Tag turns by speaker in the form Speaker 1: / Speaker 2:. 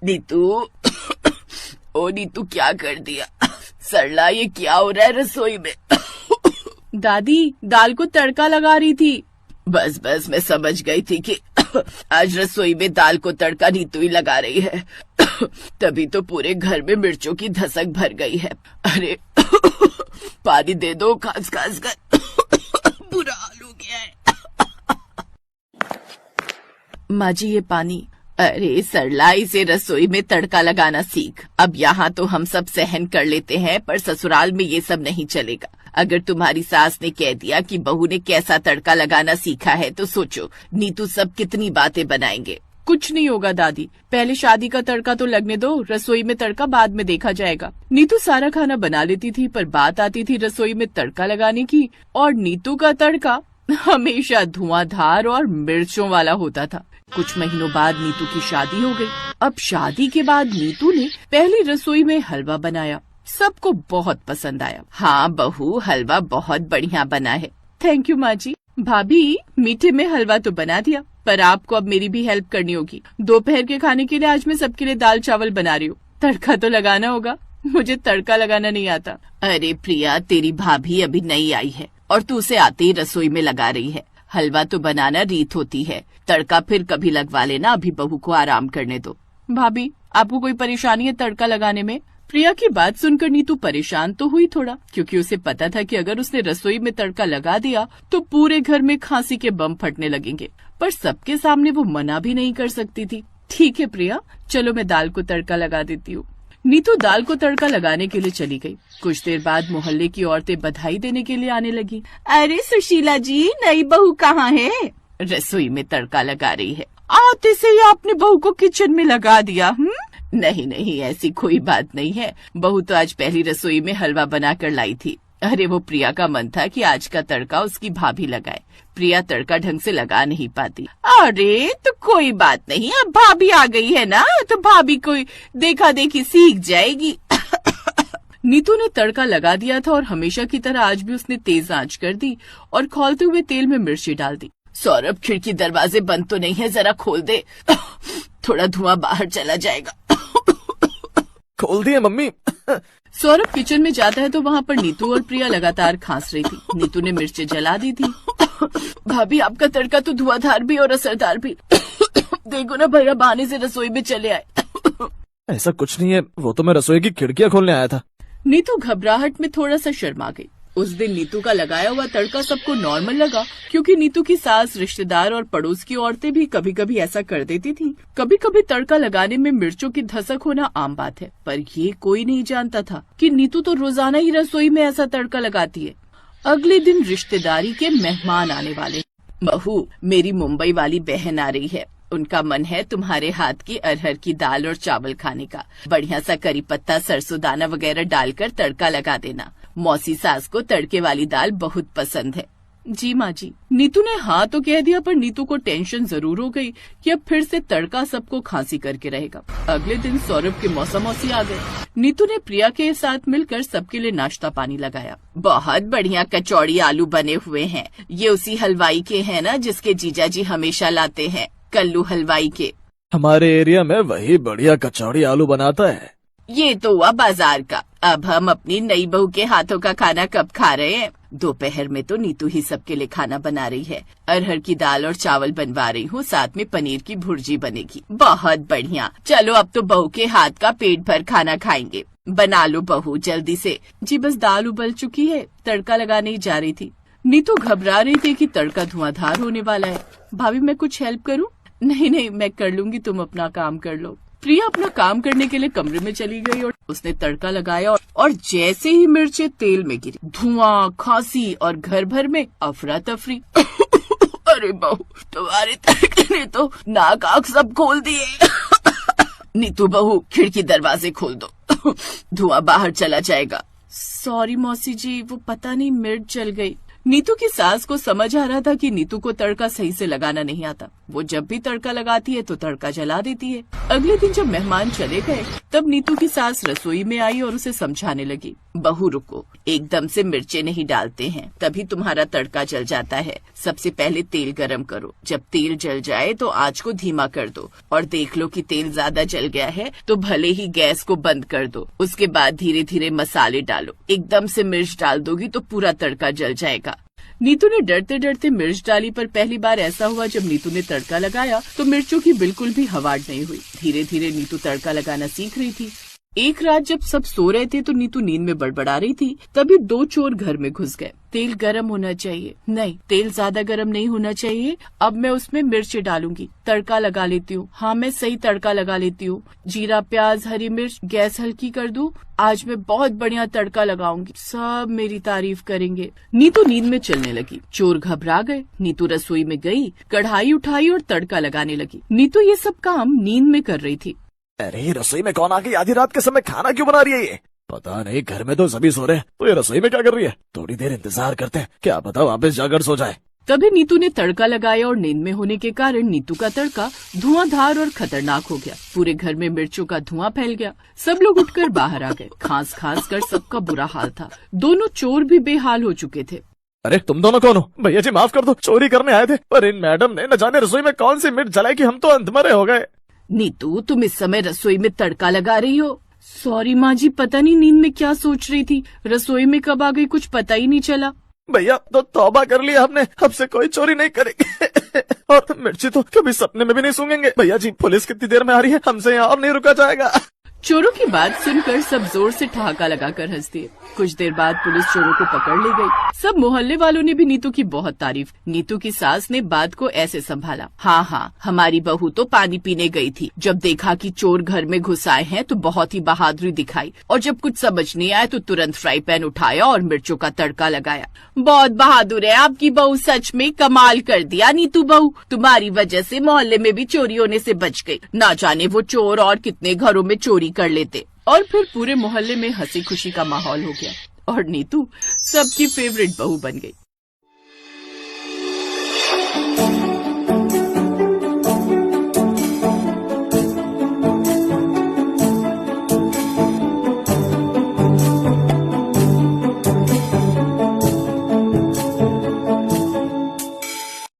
Speaker 1: नीतू ओ नीतू, क्या कर दिया? सरला, ये क्या हो रहा है रसोई में?
Speaker 2: दादी, दाल को तड़का लगा रही थी।
Speaker 1: बस बस, मैं समझ गई थी कि आज रसोई में दाल को तड़का नीतू ही लगा रही है। तभी तो पूरे घर में मिर्चों की धसक भर गई है। अरे पानी दे दो, खास खास कर बुरा हाल हो गया है।
Speaker 2: माँ जी, ये पानी।
Speaker 1: अरे सरला, इसे रसोई में तड़का लगाना सीख। अब यहाँ तो हम सब सहन कर लेते हैं, पर ससुराल में ये सब नहीं चलेगा। अगर तुम्हारी सास ने कह दिया कि बहू ने कैसा तड़का लगाना सीखा है, तो सोचो नीतू सब कितनी बातें बनाएंगे।
Speaker 2: कुछ नहीं होगा दादी, पहले शादी का तड़का तो लगने दो, रसोई में तड़का बाद में देखा जाएगा। नीतू सारा खाना बना लेती थी, पर बात आती थी रसोई में तड़का लगाने की, और नीतू का तड़का हमेशा धुआंधार और मिर्चों वाला होता था। कुछ महीनों बाद नीतू की शादी हो गई। अब शादी के बाद नीतू ने पहली रसोई में हलवा बनाया। सबको बहुत पसंद आया।
Speaker 1: हाँ बहू, हलवा बहुत बढ़िया बना है।
Speaker 2: थैंक यू माँ जी। भाभी, मीठे में हलवा तो बना दिया, पर आपको अब मेरी भी हेल्प करनी होगी। दोपहर के खाने के लिए आज मैं सबके लिए दाल चावल बना रही हूँ। तड़का तो लगाना होगा, मुझे तड़का लगाना नहीं आता।
Speaker 1: अरे प्रिया, तेरी भाभी अभी नई आई है और तू उसे आते ही रसोई में लगा रही है। हलवा तो बनाना रीत होती है, तड़का फिर कभी लगवा लेना। अभी बहू को आराम करने दो।
Speaker 2: भाभी, आपको कोई परेशानी है तड़का लगाने में? प्रिया की बात सुनकर नीतू परेशान तो हुई थोड़ा, क्योंकि उसे पता था कि अगर उसने रसोई में तड़का लगा दिया तो पूरे घर में खांसी के बम फटने लगेंगे। पर सबके सामने वो मना भी नहीं कर सकती थी। ठीक है प्रिया, चलो मैं दाल को तड़का लगा देती हूँ। नीतू दाल को तड़का लगाने के लिए चली गई। कुछ देर बाद मोहल्ले की औरतें बधाई देने के लिए आने लगी।
Speaker 1: अरे सुशीला जी, नई बहू कहाँ है? रसोई में तड़का लगा रही है।
Speaker 2: आते से ही आपने बहू को किचन में लगा दिया।
Speaker 1: नहीं नहीं, ऐसी कोई बात नहीं है। बहू तो आज पहली रसोई में हलवा बना कर लाई थी। अरे वो प्रिया का मन था कि आज का तड़का उसकी भाभी लगाए। प्रिया तड़का ढंग से लगा नहीं पाती।
Speaker 2: अरे तो कोई बात नहीं, अब भाभी आ गई है ना, तो भाभी को देखा देखी सीख जाएगी। नीतू ने तड़का लगा दिया था और हमेशा की तरह आज भी उसने तेज आंच कर दी और खौलते हुए तेल में मिर्ची डाल दी।
Speaker 1: सौरभ, खिड़की दरवाजे बंद तो नहीं है? जरा खोल दे, थोड़ा धुआं बाहर चला जाएगा।
Speaker 3: खोल दिए मम्मी।
Speaker 2: सौरभ किचन में जाता है तो वहाँ पर नीतू और प्रिया लगातार खांस रही थी। नीतू ने मिर्चें जला दी थी।
Speaker 1: भाभी, आपका तड़का तो धुआंधार भी और असरदार भी। देखो ना, भैया बहाने से रसोई में चले आए।
Speaker 3: ऐसा कुछ नहीं है, वो तो मैं रसोई की खिड़कियाँ खोलने आया था।
Speaker 2: नीतू घबराहट में थोड़ा सा शर्मा गई। उस दिन नीतू का लगाया हुआ तड़का सबको नॉर्मल लगा, क्योंकि नीतू की सास, रिश्तेदार और पड़ोस की औरतें भी कभी कभी ऐसा कर देती थी। कभी कभी तड़का लगाने में मिर्चों की धसक होना आम बात है, पर ये कोई नहीं जानता था कि नीतू तो रोजाना ही रसोई में ऐसा तड़का लगाती है। अगले दिन रिश्तेदारी के मेहमान आने वाले।
Speaker 1: बहू, मेरी मुंबई वाली बहन आ रही है। उनका मन है तुम्हारे हाथ की अरहर की दाल और चावल खाने का। बढ़िया सा करी पत्ता, सरसों दाना वगैरह डालकर तड़का लगा देना। मौसी सास को तड़के वाली दाल बहुत पसंद है।
Speaker 2: जी माँ जी। नीतू ने हाँ तो कह दिया, पर नीतू को टेंशन जरूर हो गई कि अब फिर से तड़का सबको खांसी करके रहेगा। अगले दिन सौरभ के मौसा मौसी आ गए। नीतू ने प्रिया के साथ मिलकर सबके लिए नाश्ता पानी लगाया।
Speaker 1: बहुत बढ़िया कचौड़ी आलू बने हुए हैं। ये उसी हलवाई के हैं ना, जिसके जीजा जी हमेशा लाते हैं, कल्लू हलवाई के।
Speaker 3: हमारे एरिया में वही बढ़िया कचौड़ी आलू बनाता है।
Speaker 1: ये तो हुआ बाजार का। अब हम अपनी नई बहू के हाथों का खाना कब खा रहे हैं? दोपहर में तो नीतू ही सबके लिए खाना बना रही है। अरहर की दाल और चावल बनवा रही हूँ, साथ में पनीर की भुर्जी बनेगी। बहुत बढ़िया। चलो अब तो बहू के हाथ का पेट भर खाना खाएंगे। बना लो बहू जल्दी से।
Speaker 2: जी बस दाल उबल चुकी है, तड़का लगाने ही जा रही थी। नीतू घबरा रही थी कि तड़का धुआंधार होने वाला है। भाभी, मैं कुछ हेल्प करूँ? नहीं नहीं, मैं कर लूंगी, तुम अपना काम कर लो। प्रिया अपना काम करने के लिए कमरे में चली गई और उसने तड़का लगाया और जैसे ही मिर्चें तेल में गिरी, धुआं, खांसी और घर भर में अफरा तफरी।
Speaker 1: अरे बहू, तुम्हारे तड़के ने तो नाक आँख सब खोल दिए। नीतू बहू, खिड़की दरवाजे खोल दो, धुआं बाहर चला जाएगा।
Speaker 2: सॉरी मौसी जी, वो पता नहीं मिर्च जल गई। नीतू की सास को समझ आ रहा था कि नीतू को तड़का सही से लगाना नहीं आता। वो जब भी तड़का लगाती है तो तड़का जला देती है। अगले दिन जब मेहमान चले गए तब नीतू की सास रसोई में आई और उसे समझाने लगी, बहू रुको, एकदम से मिर्चें नहीं डालते हैं, तभी तुम्हारा तड़का जल जाता है। सबसे पहले तेल गरम करो, जब तेल जल जाए तो आंच को धीमा कर दो और देख लो कि तेल ज्यादा जल गया है तो भले ही गैस को बंद कर दो। उसके बाद धीरे धीरे मसाले डालो, एकदम से मिर्च डाल दोगी तो पूरा तड़का जल जाएगा। नीतू ने डरते डरते मिर्च डाली, पर पहली बार ऐसा हुआ जब नीतू ने तड़का लगाया तो मिर्चों की बिल्कुल भी हवाड़ नहीं हुई। धीरे धीरे नीतू तड़का लगाना सीख रही थी। एक रात जब सब सो रहे थे तो नीतू नींद में बड़बड़ा रही थी, तभी 2 चोर घर में घुस गए। तेल गरम होना चाहिए, नहीं तेल ज्यादा गरम नहीं होना चाहिए, अब मैं उसमें मिर्च डालूंगी, तड़का लगा लेती हूँ। हाँ मैं सही तड़का लगा लेती हूँ, जीरा प्याज हरी मिर्च, गैस हल्की कर दूं, आज मैं बहुत बढ़िया तड़का लगाऊंगी, सब मेरी तारीफ करेंगे। नीतू नींद में चलने लगी। चोर घबरा गए। नीतू रसोई में गई, कढ़ाई उठाई और तड़का लगाने लगी। नीतू ये सब काम नींद में कर रही थी।
Speaker 3: अरे रसोई में कौन आ गई? आधी रात के समय खाना क्यों बना रही है ये? पता नहीं, घर में तो सभी सो रहे हैं, तो ये रसोई में क्या कर रही है? थोड़ी देर इंतजार करते हैं, क्या पता वापस जाकर सो जाए।
Speaker 2: तभी नीतू ने तड़का लगाया और नींद में होने के कारण नीतू का तड़का धुआंधार और खतरनाक हो गया। पूरे घर में मिर्चों का धुआं फैल गया। सब लोग उठकर बाहर आ गए। खांस खांस कर सबका बुरा हाल था। दोनों चोर भी बेहाल हो चुके थे।
Speaker 3: अरे तुम दोनों कौन हो? भैया जी माफ कर दो, चोरी करने आए थे, पर इन मैडम ने न जाने रसोई में कौन सी मिर्च जलाई कि हम तो अंधमरे हो गए।
Speaker 2: नीतू तुम इस समय रसोई में तड़का लगा रही हो? सॉरी माँ जी, पता नहीं नींद में क्या सोच रही थी, रसोई में कब आ गई कुछ पता ही नहीं चला।
Speaker 3: भैया तो तौबा कर लिया हमने, अब से कोई चोरी नहीं करेंगे और मिर्ची तो कभी सपने में भी नहीं सूंघेंगे। भैया जी पुलिस कितनी देर में आ रही है, हमसे यहाँ और नहीं रुका जाएगा।
Speaker 2: चोरों की बात सुनकर सब जोर से ठहाका लगाकर हंस दिए। कुछ देर बाद पुलिस चोरों को पकड़ ले गई। सब मोहल्ले वालों ने भी नीतू की बहुत तारीफ। नीतू की सास ने बात को ऐसे संभाला, हाँ हमारी बहू तो पानी पीने गई थी, जब देखा कि चोर घर में घुस आए हैं तो बहुत ही बहादुरी दिखाई और जब कुछ समझ नहीं आया तो तुरंत फ्राई पैन उठाया और मिर्चों का तड़का लगाया। बहुत बहादुर है आपकी बहू, सच में कमाल कर दिया नीतू बहू, तुम्हारी वजह से मोहल्ले में भी चोरी होने से बच गई। ना जाने वो चोर और कितने घरों में चोरी कर लेते। और फिर पूरे मोहल्ले में हंसी खुशी का माहौल हो गया और नीतू सबकी फेवरेट बहू बन गई।